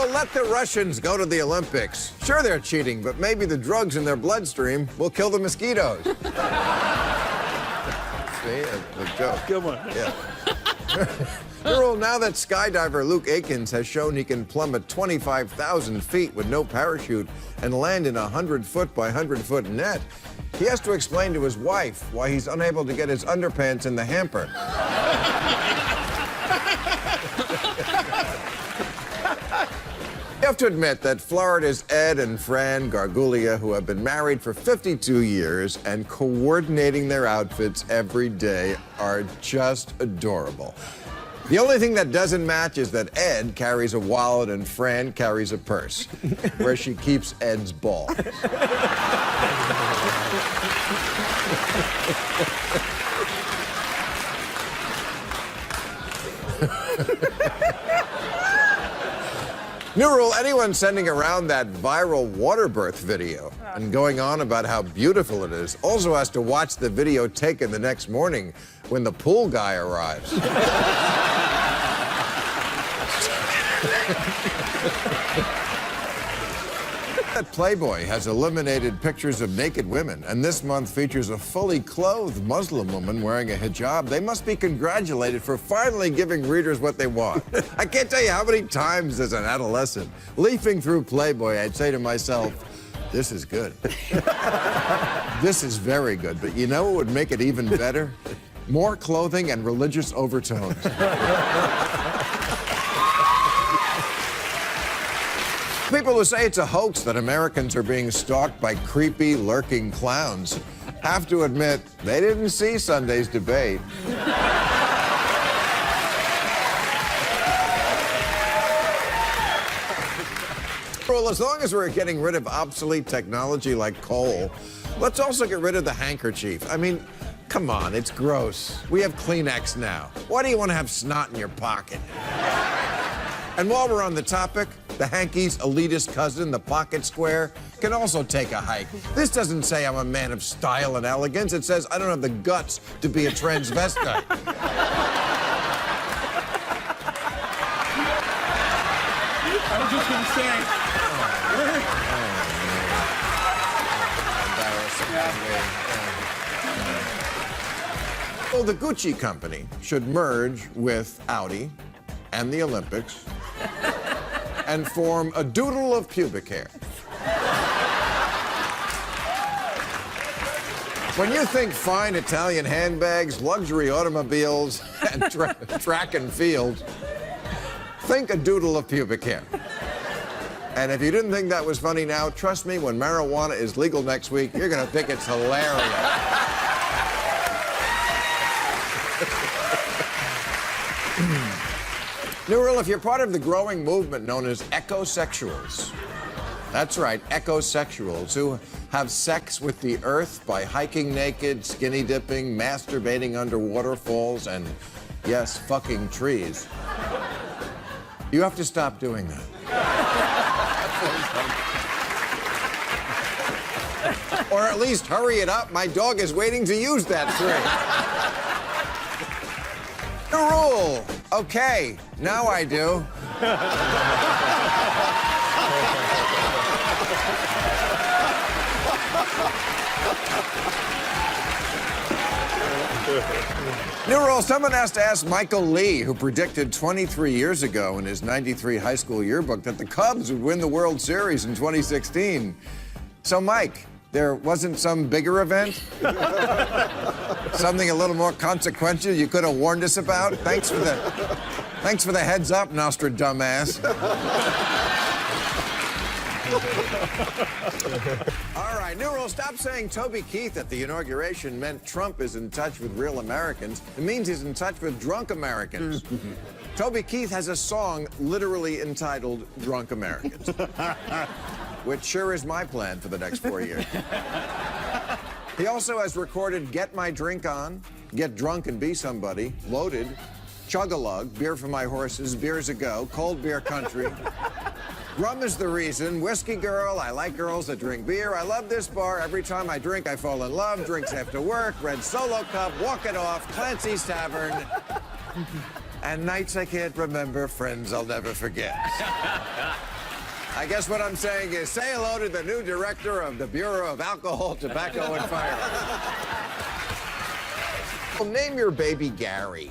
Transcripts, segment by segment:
Well, let the Russians go to the Olympics. Sure, they're cheating, but maybe the drugs in their bloodstream will kill the mosquitoes. See, the joke. Good one. Yeah. Earl, now that skydiver Luke Aikens has shown he can plummet 25,000 feet with no parachute and land in a 100-foot by 100-foot net, he has to explain to his wife why he's unable to get his underpants in the hamper. You have to admit that Florida's Ed and Fran Gargulia, who have been married for 52 years and coordinating their outfits every day, are just adorable. The only thing that doesn't match is that Ed carries a wallet and Fran carries a purse, where she keeps Ed's ball. New rule, anyone sending around that viral water birth video and going on about how beautiful it is also has to watch the video taken the next morning when the pool guy arrives. That Playboy has eliminated pictures of naked women, and this month features a fully clothed Muslim woman wearing a hijab. They must be congratulated for finally giving readers what they want. I can't tell you how many times as an adolescent, leafing through Playboy, I'd say to myself, this is good. This is very good, but you know what would make it even better? More clothing and religious overtones. People who say it's a hoax that Americans are being stalked by creepy, lurking clowns have to admit they didn't see Sunday's debate. Well, as long as we're getting rid of obsolete technology like coal, let's also get rid of the handkerchief. I mean, come on, it's gross. We have Kleenex now. Why do you want to have snot in your pocket? And while we're on the topic, the hanky's elitist cousin, the pocket square, can also take a hike. This doesn't say I'm a man of style and elegance. It says I don't have the guts to be a transvestite. I was just going to say. Well, the Gucci company should merge with Audi and the Olympics and form a doodle of pubic hair. When you think fine Italian handbags, luxury automobiles, and track and field, think a doodle of pubic hair. And if you didn't think that was funny now, trust me, when marijuana is legal next week, you're going to think it's hilarious. New rule, if you're part of the growing movement known as ecosexuals, that's right, ecosexuals, who have sex with the earth by hiking naked, skinny dipping, masturbating under waterfalls, and, yes, fucking trees, you have to stop doing that. Or at least hurry it up. My dog is waiting to use that tree. New rule. Okay, now I do. New rule, someone has to ask Michael Lee, who predicted 23 years ago in his '93 high school yearbook that the Cubs would win the World Series in 2016. So, Mike, there wasn't some bigger event? Something a little more consequential you could have warned us about? Thanks for the heads up, Nostradamus. All right, new rule, stop saying Toby Keith at the inauguration meant Trump is in touch with real Americans. It means he's in touch with drunk Americans. Toby Keith has a song literally entitled Drunk Americans, which sure is my plan for the next 4 years. He also has recorded Get My Drink On, Get Drunk and Be Somebody, Loaded, Chug-a-Lug, Beer for My Horses, Beers a Go, Cold Beer Country, Rum is the Reason, Whiskey Girl, I Like Girls That Drink Beer, I Love This Bar, Every Time I Drink I Fall in Love, Drinks After Work, Red Solo Cup, Walk It Off, Clancy's Tavern, and Nights I Can't Remember, Friends I'll Never Forget. I guess what I'm saying is say hello to the new director of the Bureau of Alcohol, Tobacco, and Fire. Well, name your baby Gary.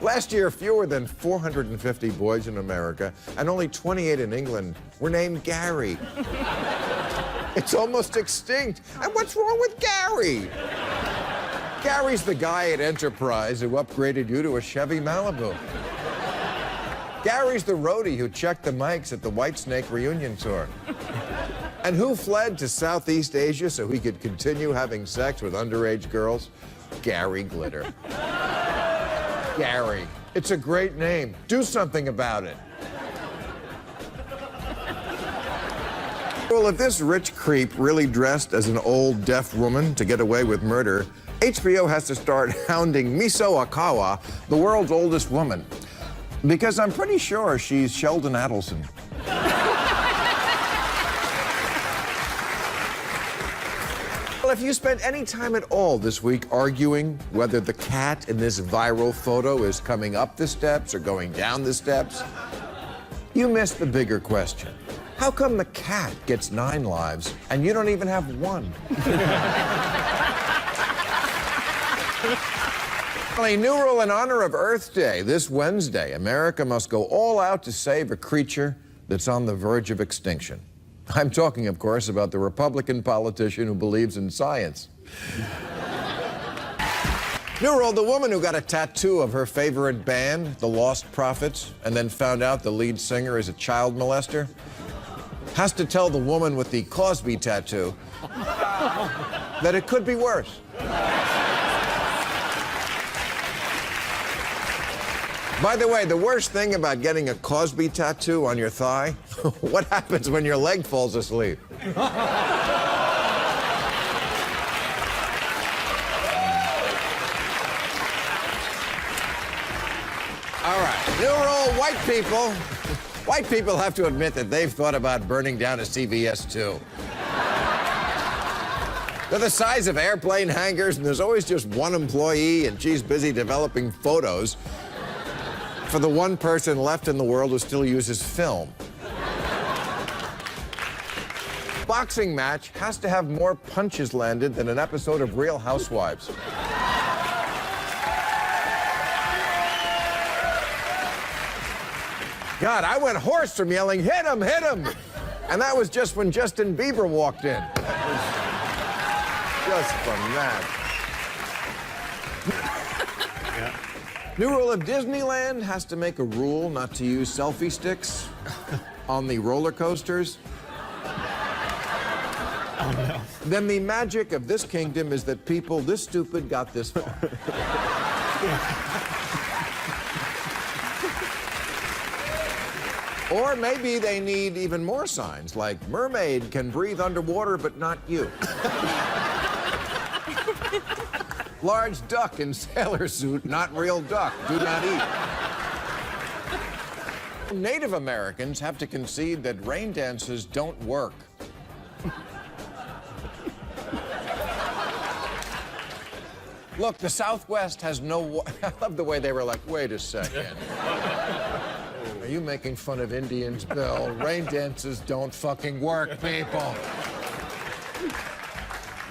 Last year, fewer than 450 boys in America and only 28 in England were named Gary. It's almost extinct. And what's wrong with Gary? Gary's the guy at Enterprise who upgraded you to a Chevy Malibu. Gary's the roadie who checked the mics at the Whitesnake reunion tour. And who fled to Southeast Asia so he could continue having sex with underage girls? Gary Glitter. Gary. It's a great name. Do something about it. Well, if this rich creep really dressed as an old deaf woman to get away with murder, HBO has to start hounding Miso Akawa, the world's oldest woman. Because I'm pretty sure she's Sheldon Adelson. Well, if you spent any time at all this week arguing whether the cat in this viral photo is coming up the steps or going down the steps, you missed the bigger question. How come the cat gets 9 lives and you don't even have one? A new rule in honor of Earth Day. This Wednesday, America must go all out to save a creature that's on the verge of extinction. I'm talking, of course, about the Republican politician who believes in science. New rule, the woman who got a tattoo of her favorite band, the Lost Prophets, and then found out the lead singer is a child molester, has to tell the woman with the Cosby tattoo that it could be worse. By the way, the worst thing about getting a Cosby tattoo on your thigh, what happens when your leg falls asleep? All right, new rule, white people have to admit that they've thought about burning down a CVS too. They're the size of airplane hangars, and there's always just one employee, and she's busy developing photos for the one person left in the world who still uses film. Boxing match has to have more punches landed than an episode of Real Housewives. God, I went hoarse from yelling, "Hit him, hit him!" And that was just when Justin Bieber walked in. That was just from that. New rule, if Disneyland has to make a rule not to use selfie sticks on the roller coasters, then the magic of this kingdom is that people this stupid got this far. Or maybe they need even more signs, like mermaid can breathe underwater, but not you. Large duck in sailor suit, not real duck, do not eat. Native Americans have to concede that rain dances don't work. Look, the Southwest has no I love the way they were like, wait a second. Are you making fun of Indians, Bill? Rain dances don't fucking work, people.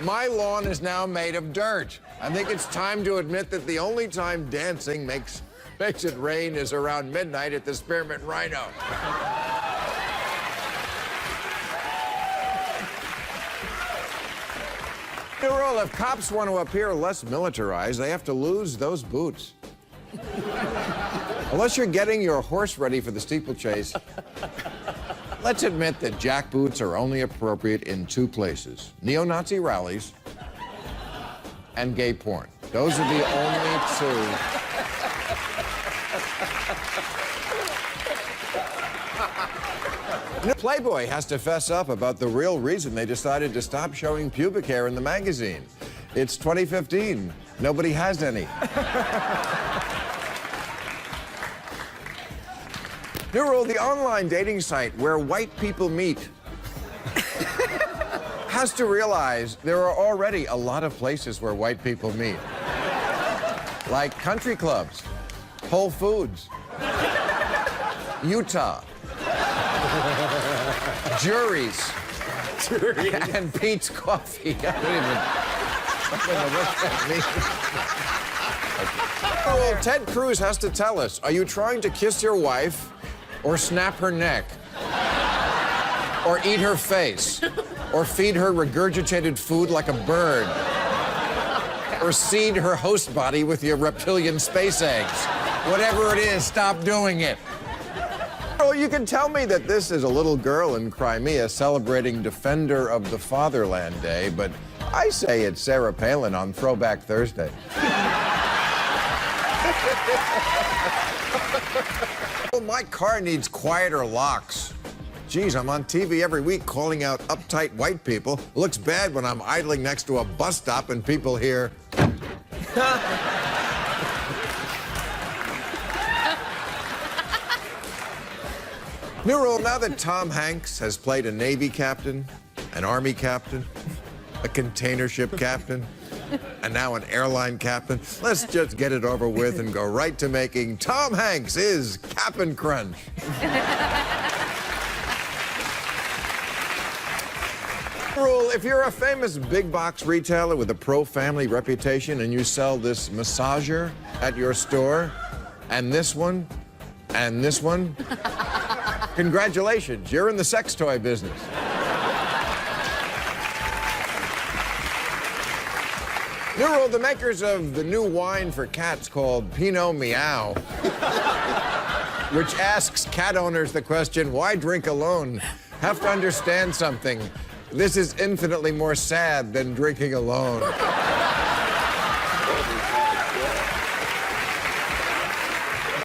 My lawn is now made of dirt. I think it's time to admit that the only time dancing makes it rain is around midnight at the Spearmint Rhino. New rule, if cops want to appear less militarized, they have to lose those boots. Unless you're getting your horse ready for the steeplechase, let's admit that jackboots are only appropriate in 2 places: neo-Nazi rallies and gay porn. Those are the only 2. Playboy has to fess up about the real reason they decided to stop showing pubic hair in the magazine. It's 2015. Nobody has any. New rule, the online dating site where white people meet has to realize there are already a lot of places where white people meet. Like country clubs, Whole Foods, Utah, Juries. And Pete's Coffee. I don't know what that means. Well, Ted Cruz has to tell us, are you trying to kiss your wife or snap her neck? Or eat her face? Or feed her regurgitated food like a bird? Or seed her host body with your reptilian space eggs? Whatever it is, stop doing it. Well, you can tell me that this is a little girl in Crimea celebrating Defender of the Fatherland Day, but I say it's Sarah Palin on Throwback Thursday. Well, my car needs quieter locks. Geez, I'm on TV every week calling out uptight white people. Looks bad when I'm idling next to a bus stop and people hear... New rule, now that Tom Hanks has played a Navy captain, an Army captain, a container ship captain, and now an airline captain, let's just get it over with and go right to making Tom Hanks is Cap'n Crunch. Rule, if you're a famous big box retailer with a pro-family reputation and you sell this massager at your store, and this one, and this one, congratulations, you're in the sex toy business. New rule, the makers of the new wine for cats called Pinot Meow, which asks cat owners the question, why drink alone? Have to understand something. This is infinitely more sad than drinking alone.